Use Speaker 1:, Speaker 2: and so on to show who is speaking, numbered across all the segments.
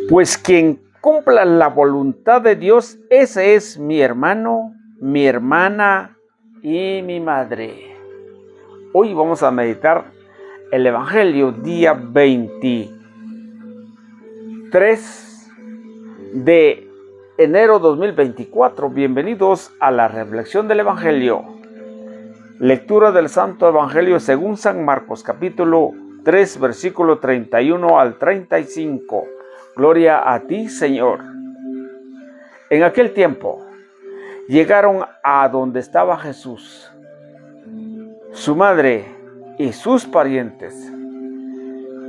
Speaker 1: Pues quien cumpla la voluntad de Dios, ese es mi hermano, mi hermana y mi madre. Hoy vamos a meditar el Evangelio día 23 de enero 2024. Bienvenidos a la reflexión del Evangelio. Lectura del Santo Evangelio según San Marcos, capítulo 3, versículo 31 al 35. Gloria a ti, Señor. En aquel tiempo llegaron a donde estaba Jesús, su madre y sus parientes.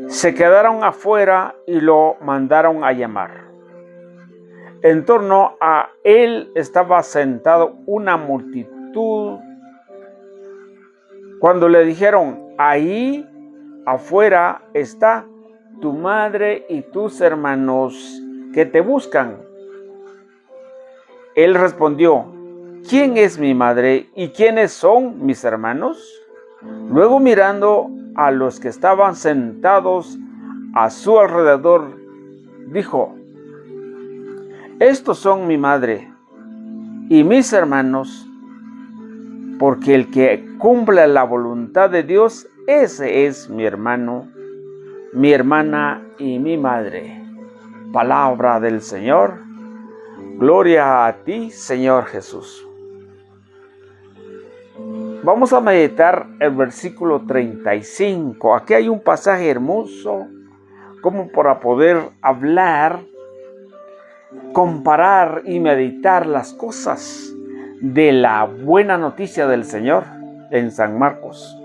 Speaker 1: Se quedaron afuera y lo mandaron a llamar. En torno a él estaba sentado una multitud. Cuando le dijeron: ahí afuera está tu madre y tus hermanos que te buscan. Él respondió: ¿quién es mi madre y quiénes son mis hermanos? Luego, mirando a los que estaban sentados a su alrededor, dijo: estos son mi madre y mis hermanos, porque el que cumple la voluntad de Dios, ese es mi hermano, mi hermana y mi madre. Palabra del Señor. Gloria a ti, Señor Jesús. Vamos a meditar el versículo 35. Aquí hay un pasaje hermoso, como para poder hablar, comparar y meditar las cosas de la buena noticia del Señor en San Marcos.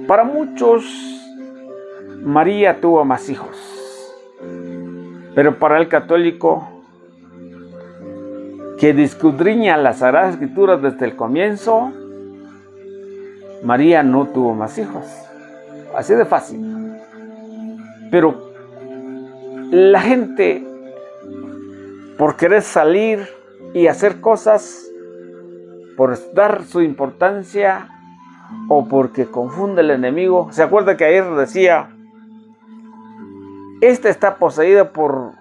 Speaker 1: Para muchos, María tuvo más hijos, pero para el católico que escudriña las Sagradas Escrituras desde el comienzo, María no tuvo más hijos. Así de fácil. Pero la gente, por querer salir y hacer cosas, por dar su importancia o porque confunde el enemigo. ¿Se acuerda que ayer decía: esta está poseída por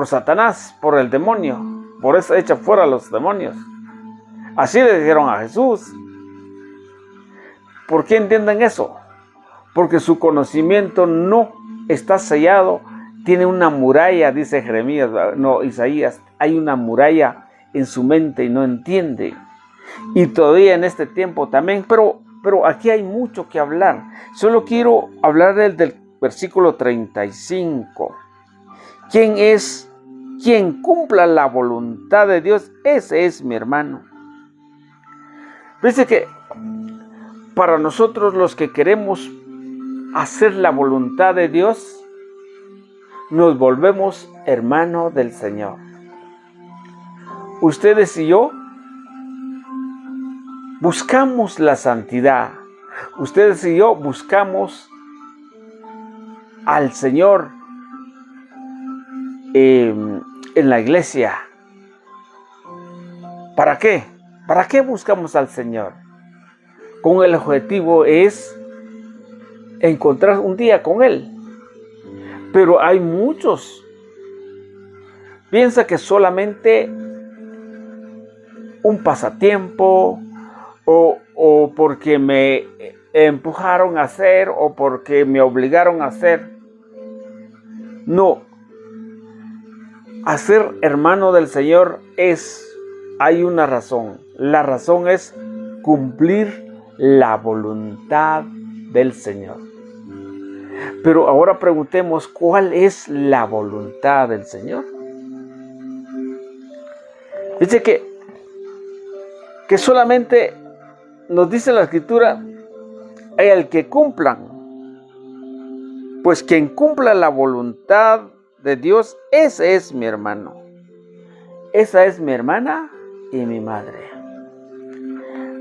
Speaker 1: Satanás, por el demonio, por eso echa fuera a los demonios? Así le dijeron a Jesús. ¿Por qué entienden eso? Porque su conocimiento no está sellado. Tiene una muralla, dice Jeremías, no, Isaías, hay una muralla en su mente y no entiende. Y todavía en este tiempo también, pero aquí hay mucho que hablar. Solo quiero hablar del versículo 35. Quien cumpla la voluntad de Dios, ese es mi hermano. Dice que para nosotros los que queremos hacer la voluntad de Dios, nos volvemos hermanos del Señor. Ustedes y yo buscamos la santidad. Ustedes y yo buscamos al Señor en la iglesia. ¿Para qué? ¿Para qué buscamos al Señor? Con el objetivo es encontrar un día con Él. Pero hay muchos. Piensa que solamente un pasatiempo, o porque me empujaron a hacer, o porque me obligaron a hacer. No. Hacer hermano del Señor hay una razón. La razón es cumplir la voluntad del Señor. Pero ahora preguntemos, ¿cuál es la voluntad del Señor? Dice que solamente nos dice la Escritura: el que cumplan. Pues quien cumpla la voluntad de Dios, ese es mi hermano. Esa es mi hermana y mi madre.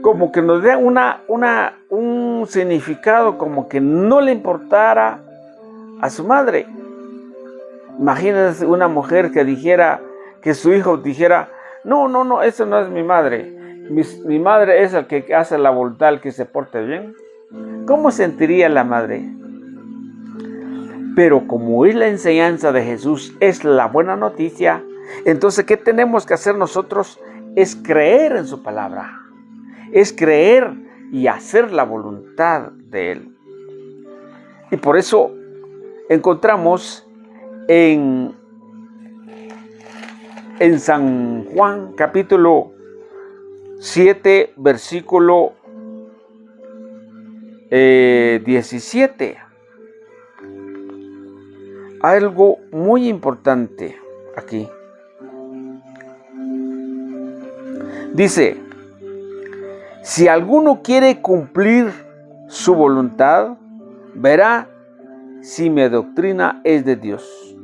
Speaker 1: Como que nos da un significado, como que no le importara a su madre. Imagínense una mujer que dijera, que su hijo dijera: no, eso no es mi madre. Mi madre es el que hace la voluntad, el que se porte bien. ¿Cómo sentiría la madre? Pero como es la enseñanza de Jesús, es la buena noticia, entonces, ¿qué tenemos que hacer nosotros? Es creer en su palabra. Es creer y hacer la voluntad de Él. Y por eso encontramos en San Juan capítulo 7, versículo 17. Algo muy importante aquí. Dice, si alguno quiere cumplir su voluntad, verá si mi doctrina es de Dios.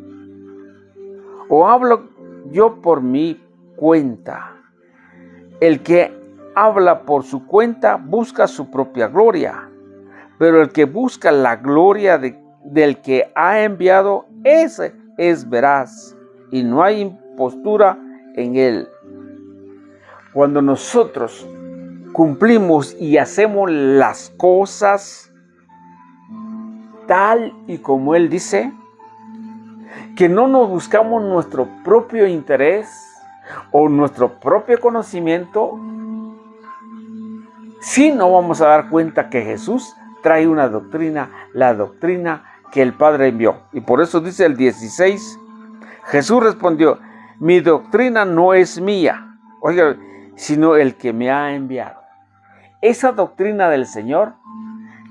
Speaker 1: O hablo yo por mi cuenta. El que habla por su cuenta busca su propia gloria, pero el que busca la gloria del que ha enviado, ese es veraz, y no hay impostura en él. Cuando nosotros cumplimos y hacemos las cosas tal y como Él dice, que no nos buscamos nuestro propio interés o nuestro propio conocimiento, sí no vamos a dar cuenta que Jesús trae una doctrina, la doctrina que el Padre envió. Y por eso dice el 16, Jesús respondió, mi doctrina no es mía, oiga, sino el que me ha enviado. Esa doctrina del Señor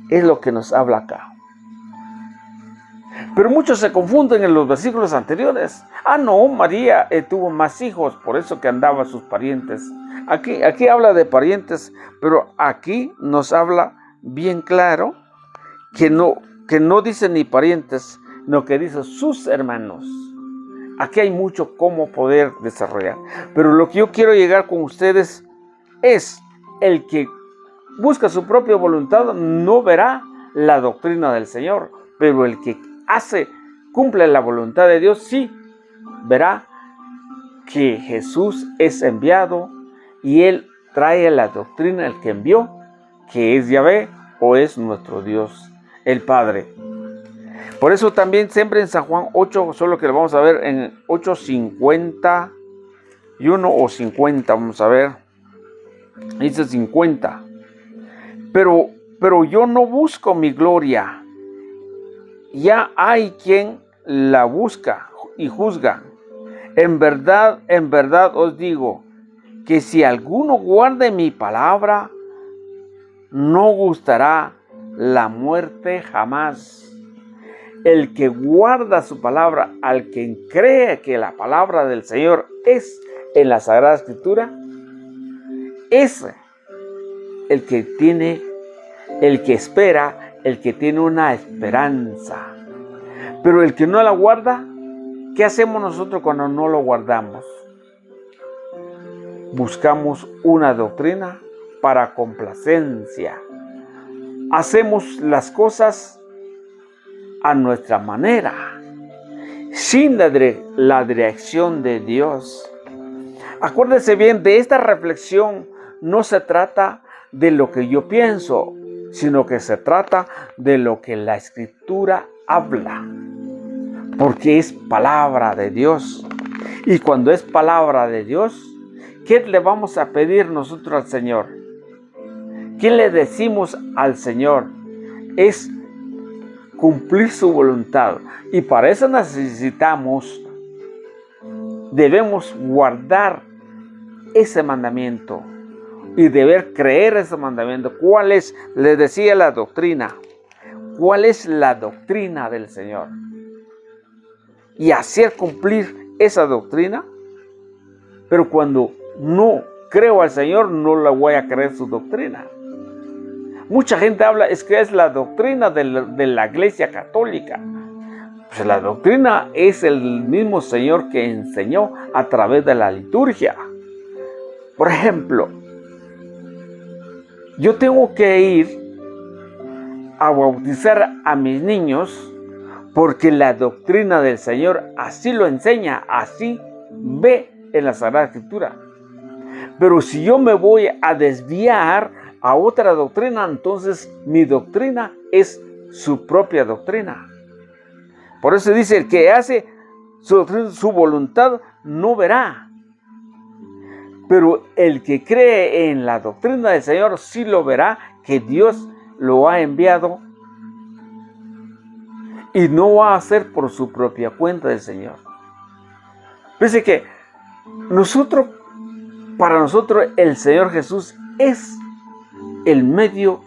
Speaker 1: es lo que nos habla acá. Pero muchos se confunden en los versículos anteriores. No, María tuvo más hijos, por eso que andaba sus parientes. Aquí habla de parientes, pero aquí nos habla bien claro que no dice ni parientes, sino que dice sus hermanos. Aquí hay mucho cómo poder desarrollar. Pero lo que yo quiero llegar con ustedes es el que busca su propia voluntad no verá la doctrina del Señor, pero el que cumple la voluntad de Dios, sí verá que Jesús es enviado y Él trae la doctrina, el que envió, que es Yahvé o es nuestro Dios, el Padre. Por eso también siempre en San Juan 8, solo que lo vamos a ver en 8:51 o 50, vamos a ver. Dice 50. Pero yo no busco mi gloria. Ya hay quien la busca y juzga. En verdad os digo, que si alguno guarde mi palabra, no gustará la muerte jamás. El que guarda su palabra, al que cree que la palabra del Señor es en la Sagrada Escritura, es el que espera, el que tiene una esperanza. Pero el que no la guarda, ¿qué hacemos nosotros cuando no lo guardamos? Buscamos una doctrina para complacencia. Hacemos las cosas a nuestra manera, sin la dirección de Dios. Acuérdese bien, de esta reflexión no se trata de lo que yo pienso, sino que se trata de lo que la Escritura habla, porque es palabra de Dios. Y cuando es palabra de Dios, ¿qué le vamos a pedir nosotros al Señor? ¿Qué le decimos al Señor? Es cumplir su voluntad. Y para eso debemos guardar ese mandamiento y deber creer ese mandamiento. ¿Cuál es? Les decía la doctrina. ¿Cuál es la doctrina del Señor? Y hacer cumplir esa doctrina. Pero cuando no creo al Señor, no le voy a creer su doctrina. Mucha gente habla, es que es la doctrina de la Iglesia Católica. Pues la doctrina es el mismo Señor que enseñó a través de la liturgia. Por ejemplo, yo tengo que ir a bautizar a mis niños porque la doctrina del Señor así lo enseña, así ve en la Sagrada Escritura. Pero si yo me voy a desviar a otra doctrina, entonces mi doctrina es su propia doctrina. Por eso dice, el que hace su voluntad no verá. Pero el que cree en la doctrina del Señor sí lo verá, que Dios lo ha enviado y no va a ser por su propia cuenta del Señor. Dice que para nosotros el Señor Jesús es el medio,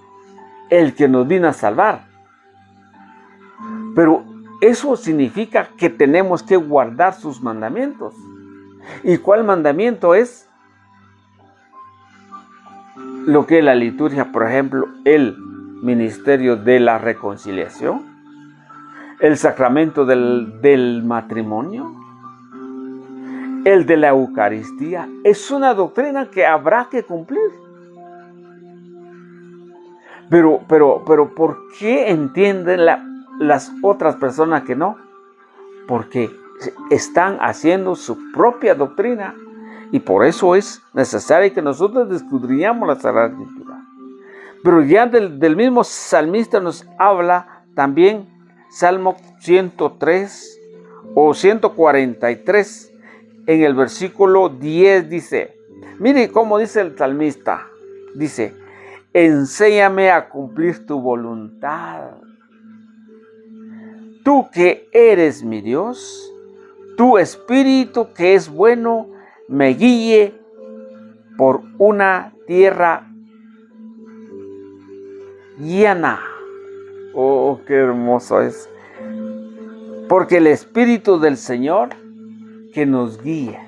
Speaker 1: el que nos vino a salvar. Pero eso significa que tenemos que guardar sus mandamientos. ¿Y cuál mandamiento es? Lo que es la liturgia, por ejemplo, el ministerio de la reconciliación, el sacramento del matrimonio, el de la Eucaristía. Es una doctrina que habrá que cumplir. Pero ¿por qué entienden las otras personas que no? Porque están haciendo su propia doctrina. Y por eso es necesario que nosotros escudriñamos la Sagrada Escritura. Pero ya del mismo salmista nos habla también Salmo 103 o 143. En el versículo 10 dice, mire cómo dice el salmista. Dice, enséñame a cumplir tu voluntad. Tú que eres mi Dios, tu espíritu que es bueno, me guíe por una tierra llana. Oh, qué hermoso es. Porque el Espíritu del Señor que nos guía.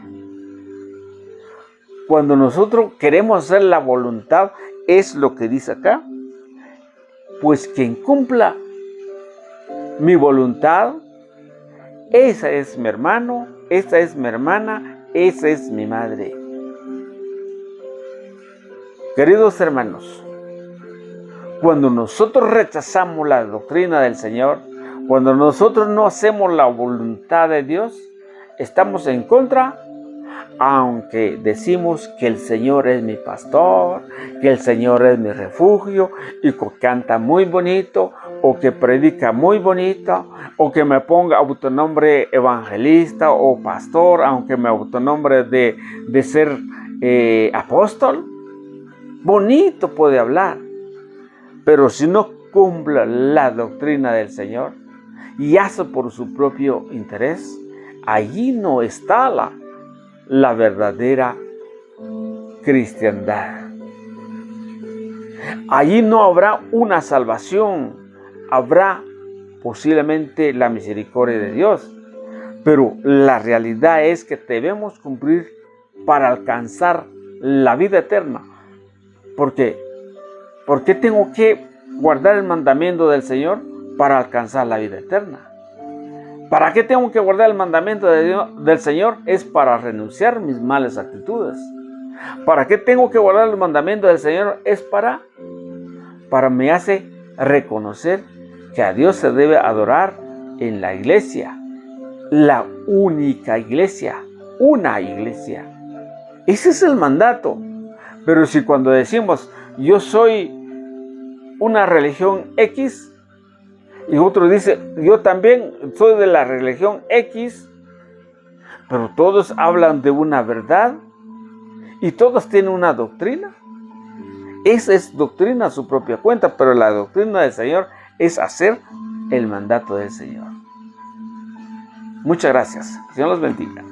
Speaker 1: Cuando nosotros queremos hacer la voluntad, es lo que dice acá. Pues quien cumpla mi voluntad, ese es mi hermano, esa es mi hermana, esa es mi madre. Queridos hermanos, cuando nosotros rechazamos la doctrina del Señor, cuando nosotros no hacemos la voluntad de Dios, estamos en contra, aunque decimos que el Señor es mi pastor, que el Señor es mi refugio, y que canta muy bonito, o que predica muy bonito, o que me ponga autonombre evangelista o pastor, aunque me autonombre de ser apóstol. Bonito puede hablar, pero si no cumple la doctrina del Señor y hace por su propio interés, allí no está la verdadera cristiandad. Allí no habrá una salvación, habrá posiblemente la misericordia de Dios, pero la realidad es que debemos cumplir para alcanzar la vida eterna. ¿Por qué? ¿Por qué tengo que guardar el mandamiento del Señor para alcanzar la vida eterna? ¿Para qué tengo que guardar el mandamiento del Señor? Es para renunciar a mis malas actitudes. ¿Para qué tengo que guardar el mandamiento del Señor? Es para me hace reconocer que a Dios se debe adorar en la iglesia, la única iglesia, una iglesia. Ese es el mandato. Pero si cuando decimos, yo soy una religión X, y otro dice, yo también soy de la religión X, pero todos hablan de una verdad y todos tienen una doctrina. Esa es doctrina a su propia cuenta, pero la doctrina del Señor es hacer el mandato del Señor. Muchas gracias. Dios los bendiga.